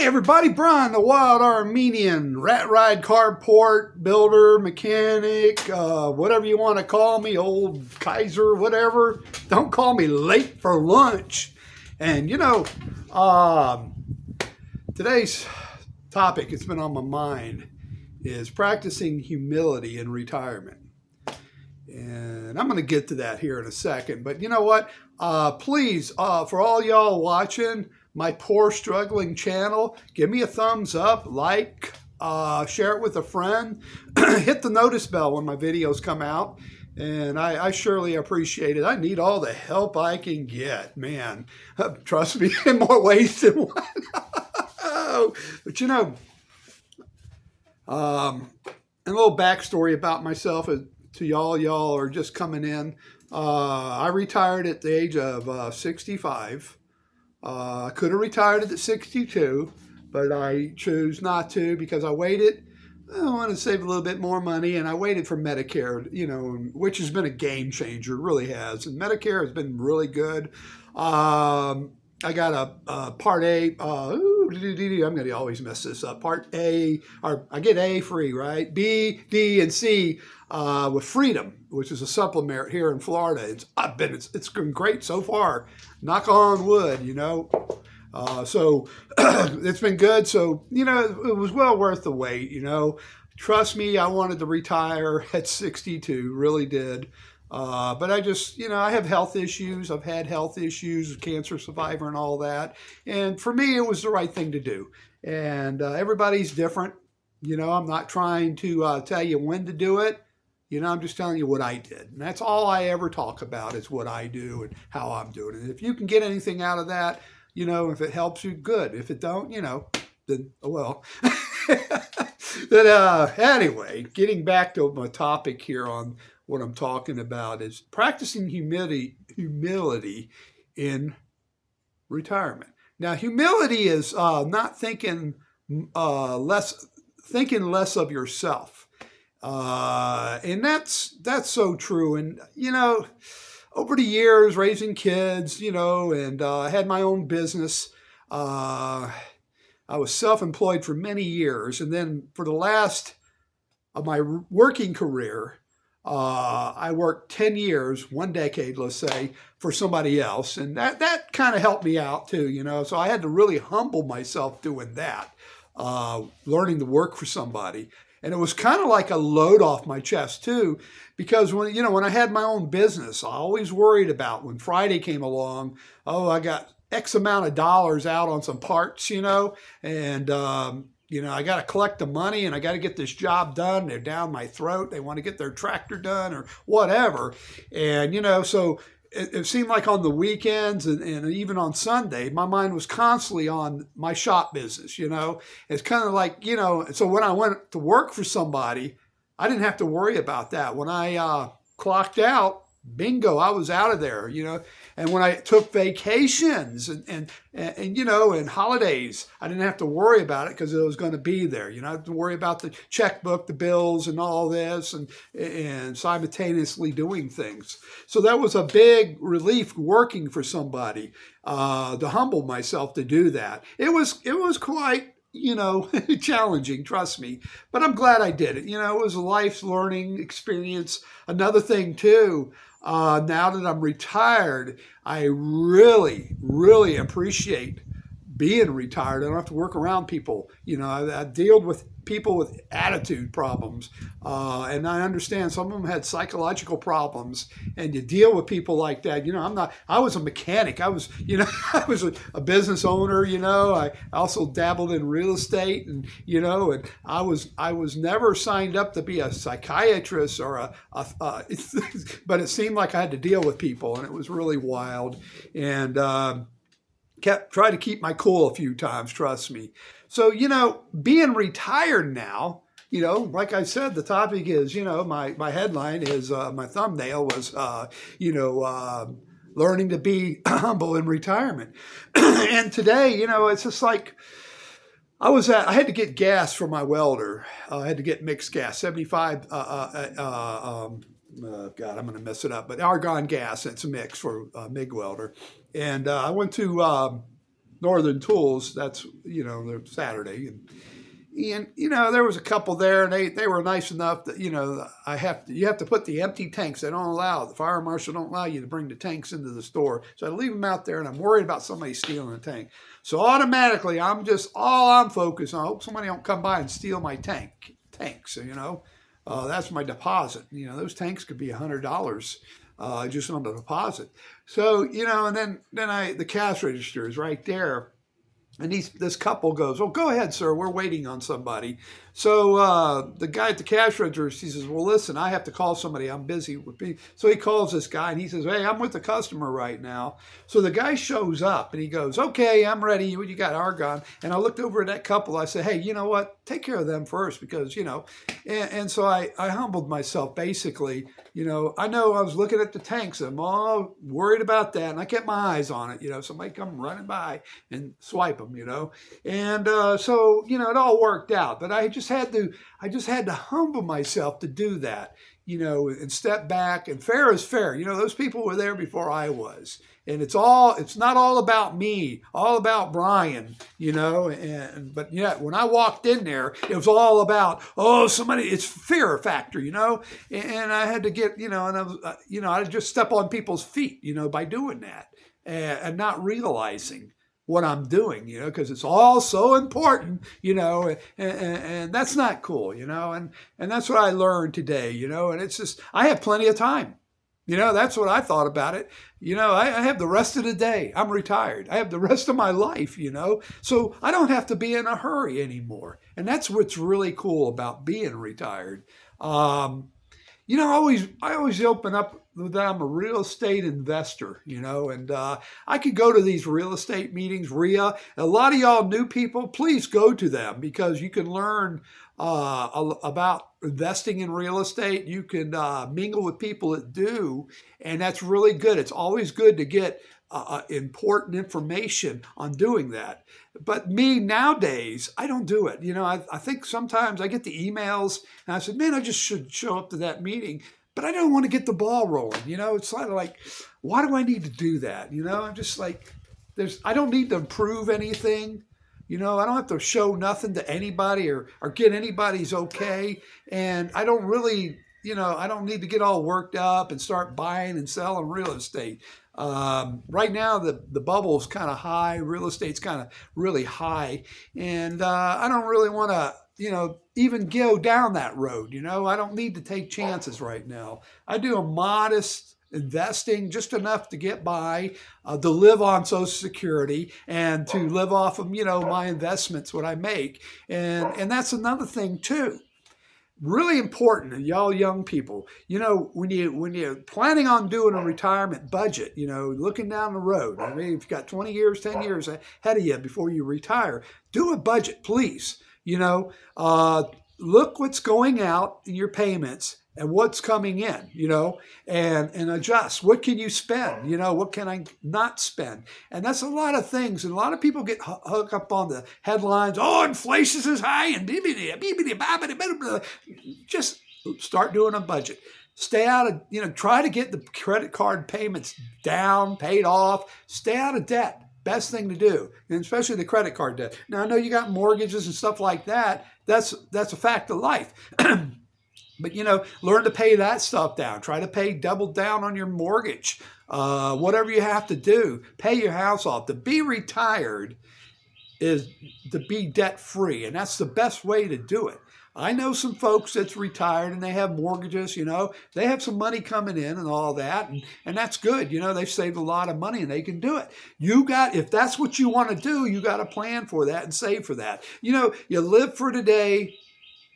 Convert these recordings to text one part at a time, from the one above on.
Hey everybody, Brian, the Wild Armenian, rat ride carport builder, mechanic, whatever you want to call me, old Kaiser, whatever. Don't call me late for lunch. And today's topic, it's been on my mind, is practicing humility in retirement. And I'm going to get to that here in a second. But you know what? Please, for all y'all watching my poor struggling channel, give me a thumbs up, like, share it with a friend, hit the notice bell when my videos come out. And I surely appreciate it. I need all the help I can get, man. Trust me, in more ways than one. But a little backstory about myself to y'all are just coming in. I retired at the age of 65. I could have retired at 62, but I chose not to because I waited. I want to save a little bit more money, and I waited for Medicare, which has been a game changer, really has. And Medicare has been really good. I got a Part A. I'm going to always mess this up. Part A, or I get A free, right? B, D, and C with Freedom, which is a supplement here in Florida. It's been great so far. Knock on wood, So it's been good. So it was well worth the wait. Trust me, I wanted to retire at 62, really did. But I just, I have health issues. I've had health issues, cancer survivor and all that. And for me, it was the right thing to do. And everybody's different. I'm not trying to tell you when to do it. I'm just telling you what I did. And that's all I ever talk about is what I do and how I'm doing it. If you can get anything out of that, if it helps you, good. If it don't, then, oh well. But anyway, getting back to my topic here on what I'm talking about is practicing humility in retirement. Now, humility is not thinking less of yourself. And that's so true. And, over the years, raising kids, and I had my own business. I was self-employed for many years. And then for the last of my working career, I worked 10 years, 1 decade, let's say, for somebody else. And that kind of helped me out too, So I had to really humble myself doing that, learning to work for somebody. And it was kind of like a load off my chest too, because when I had my own business, I always worried about when Friday came along, I got X amount of dollars out on some parts, and I got to collect the money and I got to get this job done. They're down my throat. They want to get their tractor done or whatever. And, so it seemed like on the weekends and even on Sunday, my mind was constantly on my shop business, It's kind of like, so when I went to work for somebody, I didn't have to worry about that. When I clocked out, bingo, I was out of there, And when I took vacations and holidays, I didn't have to worry about it because it was going to be there. I had to worry about the checkbook, the bills, and all this, and simultaneously doing things. So that was a big relief working for somebody to humble myself to do that. It was quite challenging, trust me. But I'm glad I did it. It was a life's learning experience. Another thing too, now that I'm retired, I really, really appreciate being retired. I don't have to work around people. I deal with people with attitude problems. And I understand some of them had psychological problems, and you deal with people like that. I was a mechanic. I was, I was a business owner, I also dabbled in real estate and I was never signed up to be a psychiatrist or but it seemed like I had to deal with people, and it was really wild. And, tried to keep my cool a few times, trust me. So, being retired now, like I said, the topic is, my headline is, my thumbnail was, learning to be humble in retirement. And today, it's just like, I had to get gas for my welder. I had to get mixed gas, 75, God, I'm going to mess it up, but argon gas, it's a mix for MIG welder. And I went to Northern Tools. That's, the Saturday. And there was a couple there, and they were nice enough that, you have to put the empty tanks. They don't allow, the fire marshal don't allow you to bring the tanks into the store. So I leave them out there, and I'm worried about somebody stealing a tank. So automatically, all I'm focused on, I hope somebody don't come by and steal my tanks. That's my deposit. Those tanks could be $100 just on the deposit. So, and then the cash register is right there. And this couple goes, "Oh, go ahead, sir. We're waiting on somebody." So the guy at the cash register, he says, "Well, listen, I have to call somebody. I'm busy with people." So he calls this guy, and he says, "Hey, I'm with the customer right now." So the guy shows up, and he goes, "Okay, I'm ready. You got argon." And I looked over at that couple. I said, "Hey, you know what? Take care of them first, because, And so I humbled myself, basically. I know I was looking at the tanks. I'm all worried about that, and I kept my eyes on it. Somebody come running by and swipe them, And so, it all worked out. But I just had to humble myself to do that, and step back. And fair is fair. Those people were there before I was. And it's not all about me, all about Brian, but when I walked in there, it was all about, it's fear factor, and I had to get, and I was, I just step on people's feet, by doing that and not realizing what I'm doing, because it's all so important, and that's not cool, and that's what I learned today, and it's just, I have plenty of time. That's what I thought about it. I have the rest of the day. I'm retired. I have the rest of my life, so I don't have to be in a hurry anymore. And that's what's really cool about being retired. I always open up that I'm a real estate investor, and I could go to these real estate meetings, RIA. A lot of y'all new people, please go to them, because you can learn about investing in real estate. You can mingle with people that do, and that's really good. It's always good to get important information on doing that. But me nowadays, I don't do it. I think sometimes I get the emails, and I said, man, I just should show up to that meeting. But I don't want to get the ball rolling. It's sort of like, why do I need to do that? I'm just like, I don't need to prove anything. I don't have to show nothing to anybody or get anybody's okay. And I don't really, I don't need to get all worked up and start buying and selling real estate. Right now, the bubble's kind of high. Real estate's kind of really high. And I don't really want to, even go down that road. I don't need to take chances right now. I do a modest investing, just enough to get by, to live on Social Security, and to live off of, my investments, what I make. And that's another thing too. Really important, y'all young people, when you're planning on doing a retirement budget, looking down the road, I mean, if you've got 20 years, 10 years ahead of you before you retire, do a budget, please. Look what's going out in your payments and what's coming in, and adjust. What can you spend? What can I not spend? And that's a lot of things. And a lot of people get hooked up on the headlines. Oh, inflation is high, and just start doing a budget. Stay out of, try to get the credit card payments down, paid off. Stay out of debt. Best thing to do, and especially the credit card debt. Now, I know you got mortgages and stuff like that. That's a fact of life. But, learn to pay that stuff down. Try to double down on your mortgage. Whatever you have to do, pay your house off. To be retired is to be debt free, and that's the best way to do it. I know some folks that's retired and they have mortgages, they have some money coming in and all that. And that's good. They've saved a lot of money and they can do it. If that's what you want to do, you got to plan for that and save for that. You live for today,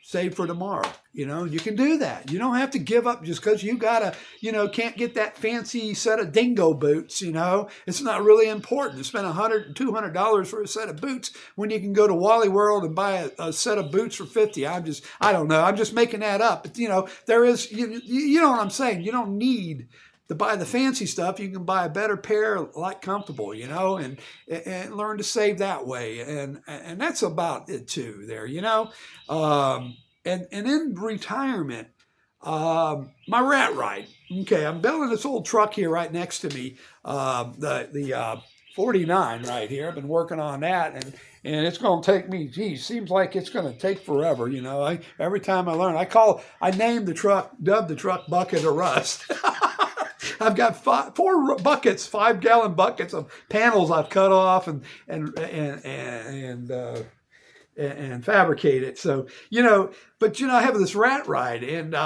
save for tomorrow. You can do that. You don't have to give up just because you can't get that fancy set of dingo boots. It's not really important to spend $100, $200 for a set of boots when you can go to Wally World and buy a set of boots for $50. I don't know. I'm just making that up. But there is, you know what I'm saying? You don't need to buy the fancy stuff. You can buy a better pair, like comfortable, and learn to save that way. And that's about it too there, And in retirement, my rat ride. Okay, I'm building this old truck here right next to me. The 49 right here. I've been working on that, and it's going to take me. Geez, seems like it's going to take forever. Every time I learn, I name the truck, dub the truck Bucket of Rust. I've got four buckets, 5-gallon buckets of panels I've cut off and fabricate it. So but I have this rat ride, and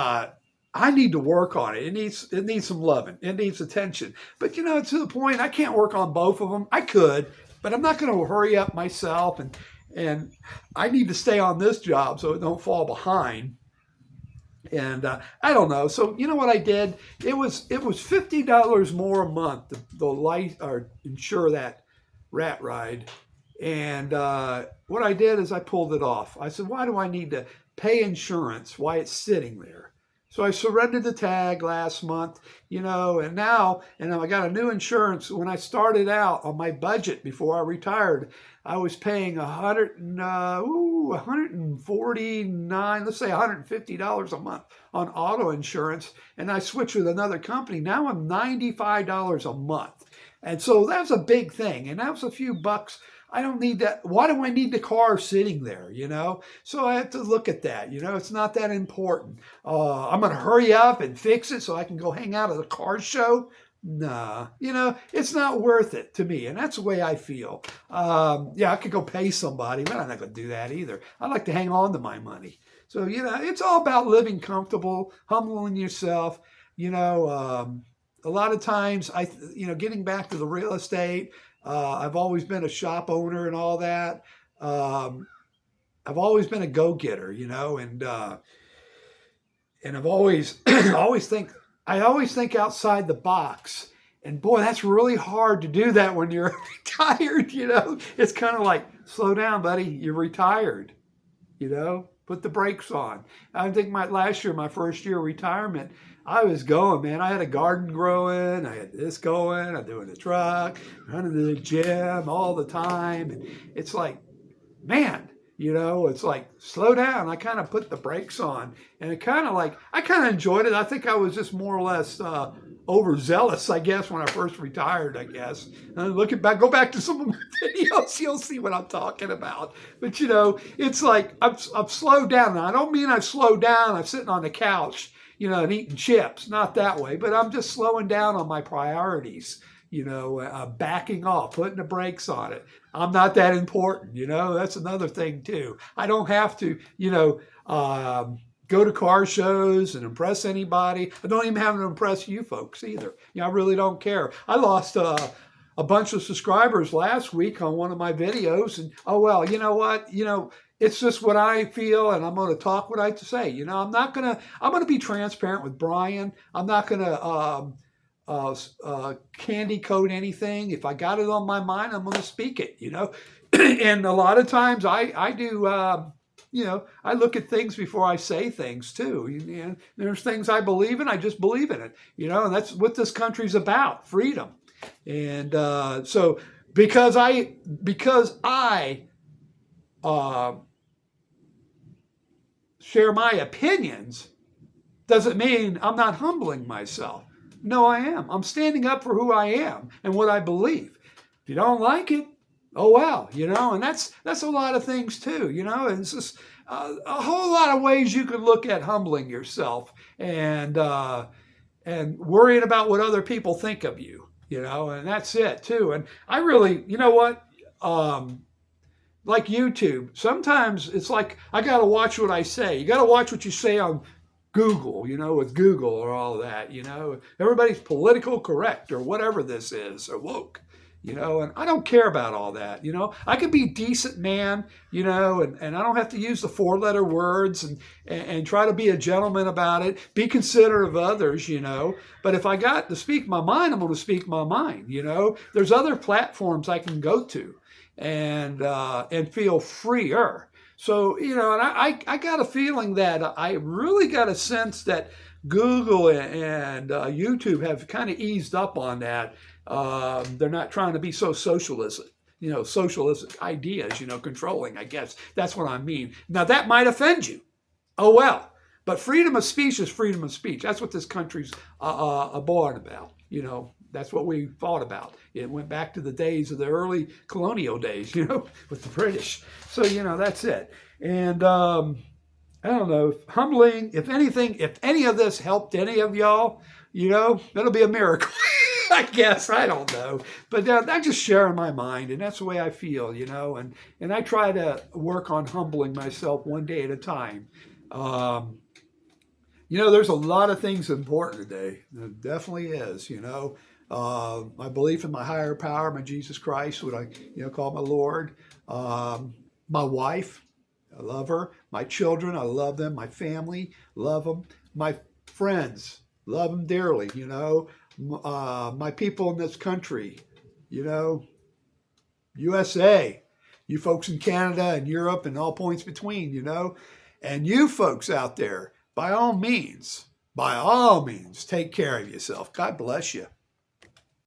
I need to work on it. It needs some loving. It needs attention. But to the point, I can't work on both of them. I could, but I'm not going to hurry up myself, and I need to stay on this job so it don't fall behind. And I don't know. So what I did? It was $50 more a month to insure that rat ride. And what I did is I pulled it off. I said, why do I need to pay insurance while it's sitting there? So I surrendered the tag last month, and now, I got a new insurance. When I started out on my budget before I retired, I was paying $149, let's say $150 a month on auto insurance, and I switched with another company. Now I'm $95 a month. And so that's a big thing, and that was a few bucks. I don't need that. Why do I need the car sitting there, So I have to look at that, It's not that important. I'm going to hurry up and fix it so I can go hang out at a car show. Nah, it's not worth it to me. And that's the way I feel. I could go pay somebody, but I'm not going to do that either. I like to hang on to my money. So, it's all about living comfortable, humbling yourself. A lot of times, getting back to the real estate, I've always been a shop owner and all that. I've always been a go-getter, and I've always I always think outside the box. And boy, that's really hard to do that when you're retired, It's kind of like, slow down, buddy. You're retired, Put the brakes on. I think my first year of retirement, I was going, man. I had a garden growing. I had this going. I'm doing the truck, running to the gym all the time. And it's like, man, it's like, slow down. I kind of put the brakes on. And I kind of enjoyed it. I think I was just more or less overzealous, I guess, when I first retired, I guess. Go back to some of my videos, you'll see what I'm talking about. But, it's like I've slowed down. Now, I don't mean I've slowed down. I'm sitting on the couch, and eating chips. Not that way. But I'm just slowing down on my priorities, backing off, putting the brakes on it. I'm not that important, That's another thing, too. I don't have to, go to car shows and impress anybody. I don't even have to impress you folks either. I really don't care. I lost a bunch of subscribers last week on one of my videos, and oh well, you know what? It's just what I feel, and I'm going to talk what I have to say. I'm going to be transparent with Brian. I'm not going to candy coat anything. If I got it on my mind, I'm going to speak it. And a lot of times I do. I look at things before I say things too. There's things I believe in. I just believe in it. And that's what this country's about: freedom. And so because I share my opinions, doesn't mean I'm not humbling myself. No, I am. I'm standing up for who I am and what I believe. If you don't like it, oh well, and that's a lot of things too, and it's just a whole lot of ways you could look at humbling yourself and worrying about what other people think of you, and that's it too. And I really, like YouTube, sometimes it's like I got to watch what I say. You got to watch what you say on Google, with Google or all that, Everybody's political correct or whatever this is, or woke. And I don't care about all that, I could be a decent man, and I don't have to use the 4-letter words and try to be a gentleman about it, be considerate of others, but if I got to speak my mind, I'm going to speak my mind, there's other platforms I can go to and feel freer. So, and I got a feeling that I really got a sense that Google and YouTube have kind of eased up on that. They're not trying to be so socialist, socialist ideas, controlling, I guess. That's what I mean. Now, that might offend you. Oh, well. But freedom of speech is freedom of speech. That's what this country's born about, That's what we fought about. It went back to the days of the early colonial days, with the British. So, that's it. And I don't know, humbling, if anything, if any of this helped any of y'all, that'll be a miracle. I guess, I don't know. But I'm just sharing my mind, and that's the way I feel, and I try to work on humbling myself one day at a time. There's a lot of things important today. There definitely is, my belief in my higher power, my Jesus Christ, what I, call my Lord. My wife, I love her. My children, I love them. My family, love them. My friends, love them dearly, my people in this country, USA, you folks in Canada and Europe and all points between, and you folks out there, by all means, take care of yourself. God bless you.